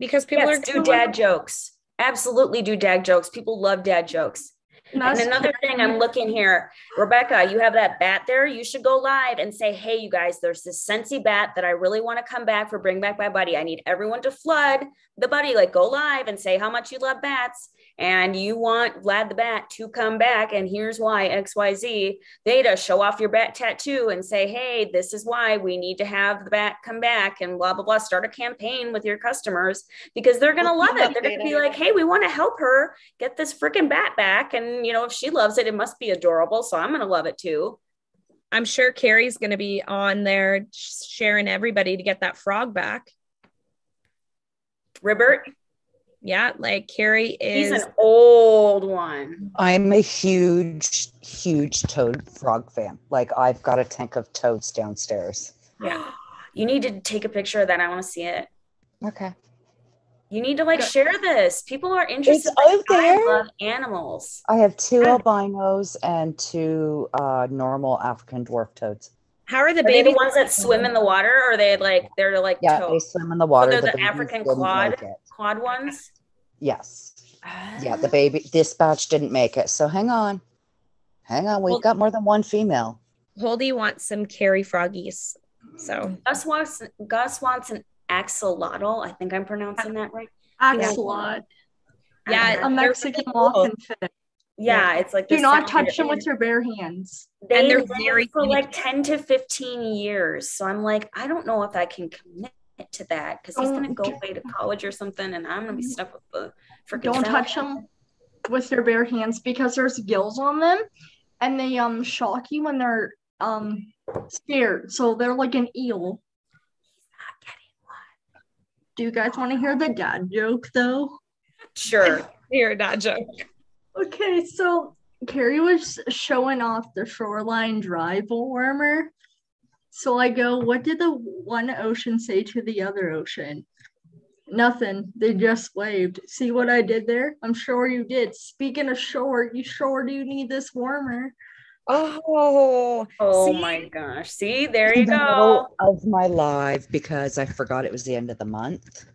Because people are do dad jokes. Absolutely do dad jokes. People love dad jokes. And another thing, I'm looking here, Rebecca, you have that bat there. You should go live and say, hey, you guys, there's this Scentsy bat that I really want to come back for Bring Back My Buddy. I need everyone to flood the buddy, like go live and say how much you love bats. And you want Vlad the Bat to come back. And here's why, XYZ. Theta, show off your bat tattoo and say, hey, this is why we need to have the bat come back and blah, blah, blah. Start a campaign with your customers because they're going to love it. They're going to be like, hey, we want to help her get this freaking bat back. And, you know, if she loves it, it must be adorable. So I'm going to love it too. I'm sure Carrie's going to be on there sharing everybody to get that frog back. Ribbert. Yeah, like Carrie is. He's an old one. I'm a huge toad frog fan. Like I've got a tank of toads downstairs. Yeah. You need to take a picture of that. I want to see it. Okay. You need to like share this. People are interested. It's out there. I love animals. I have 2 albinos and 2 normal African dwarf toads. How are the baby ones that swim in the water, or they're like yeah, toads? They swim in the water. So they're the African quad ones. Yes. Yeah, the baby. This batch didn't make it. So hang on. We've got more than one female. Holdy wants some Carrie froggies. So Gus wants an axolotl. I think I'm pronouncing that right. Axolotl. Yeah, a Mexican walking fish. Yeah, it's like do not touch them with your bare hands. And they're very for like 10 to 15 years. So I'm like, I don't know if I can commit to that because he's gonna go away to college or something, and I'm gonna be stuck with the freaking. Don't touch them with your bare hands because there's gills on them, and they shock you when they're scared. So they're like an eel. He's not getting one. Do you guys want to hear the dad joke though? Sure, hear a dad joke. Okay, so Carrie was showing off the Shoreline Drive warmer. So I go, what did the one ocean say to the other ocean? Nothing. They just waved. See what I did there? I'm sure you did. Speaking of shore, you sure do need this warmer. Oh my gosh. See, there you go. Middle of my live because I forgot it was the end of the month.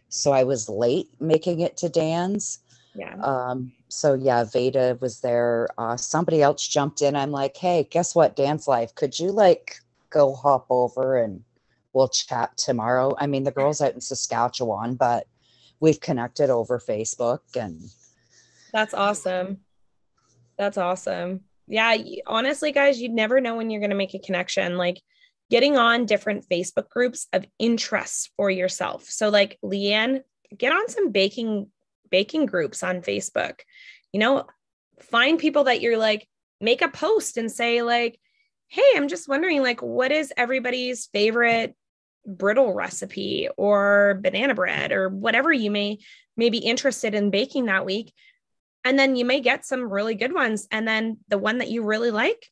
So I was late making it to Dan's. Yeah. So yeah, Veda was there. Somebody else jumped in. I'm like, hey, guess what? Dan's live. Could you like go hop over and we'll chat tomorrow? I mean, the girl's out in Saskatchewan, but we've connected over Facebook and that's awesome. Yeah, honestly, guys, you'd never know when you're going to make a connection. Like getting on different Facebook groups of interests for yourself. So like Leanne, get on some baking groups on Facebook, you know, find people that you're like, make a post and say like, hey, I'm just wondering, like, what is everybody's favorite brittle recipe or banana bread or whatever you may be interested in baking that week. And then you may get some really good ones. And then the one that you really like,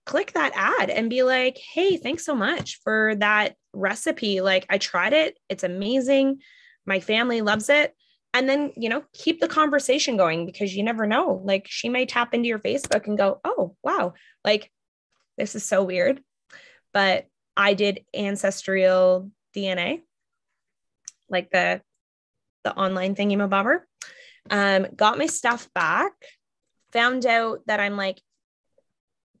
click that ad and be like, hey, thanks so much for that recipe. Like I tried it. It's amazing. My family loves it. And then, you know, keep the conversation going because you never know. Like she may tap into your Facebook and go, oh, wow. Like, this is so weird, but I did ancestral DNA, like the online thingy-mabobber, got my stuff back, found out that I'm like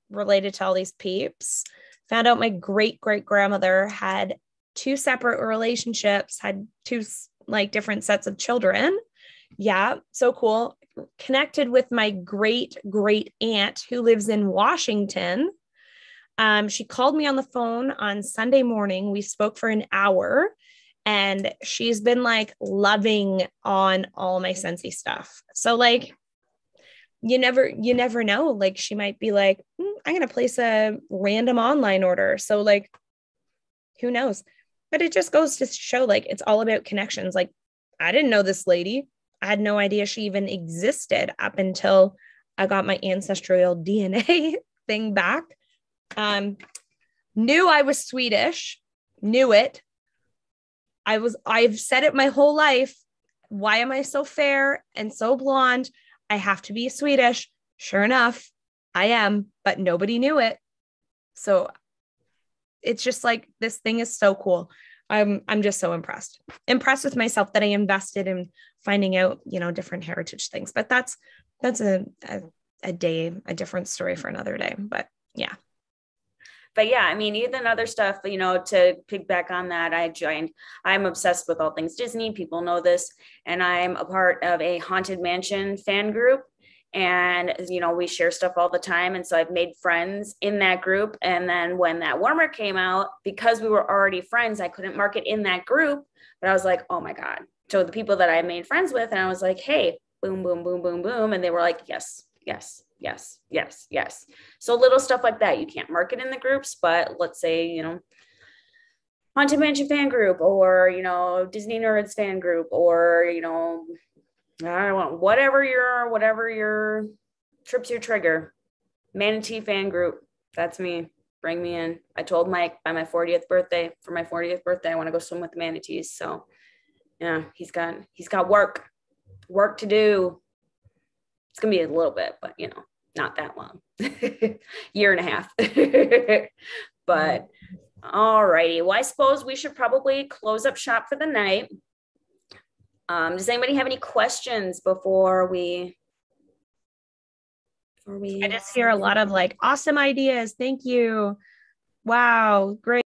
related to all these peeps. Found out my great grandmother had 2 separate relationships, had 2 like different sets of children. Yeah, so cool. Connected with my great aunt who lives in Washington. She called me on the phone on Sunday morning. We spoke for an hour, and she's been like loving on all my Scentsy stuff. So like, you never know. Like, she might be like, I'm going to place a random online order. So like, who knows? But it just goes to show, like, it's all about connections. Like, I didn't know this lady. I had no idea she even existed up until I got my ancestral DNA thing back. Knew I was Swedish, knew it. I've said it my whole life. Why am I so fair and so blonde? I have to be Swedish. Sure enough, I am, but nobody knew it. So it's just like, this thing is so cool. I'm just so impressed with myself that I invested in finding out, different heritage things. But that's a different story for another day. But yeah. But yeah, I mean, even other stuff, to piggyback on that, I'm obsessed with all things Disney. People know this. And I'm a part of a Haunted Mansion fan group. And, we share stuff all the time. And so I've made friends in that group. And then when that warmer came out, because we were already friends, I couldn't market in that group. But I was like, oh my God. So the people that I made friends with, and I was like, hey, boom, boom, boom, boom, boom. And they were like, yes, yes. Yes, yes, yes. So little stuff like that. You can't market in the groups, but let's say, Haunted Mansion fan group, or, Disney Nerds fan group, or, I don't know, whatever your trips your trigger. Manatee fan group. That's me. Bring me in. I told Mike for my 40th birthday, I want to go swim with the manatees. So yeah, he's got work to do. It's going to be a little bit, but not that long. Year and a half. But all righty. Well, I suppose we should probably close up shop for the night. Does anybody have any questions before we I just hear a lot of like awesome ideas. Thank you. Wow. Great.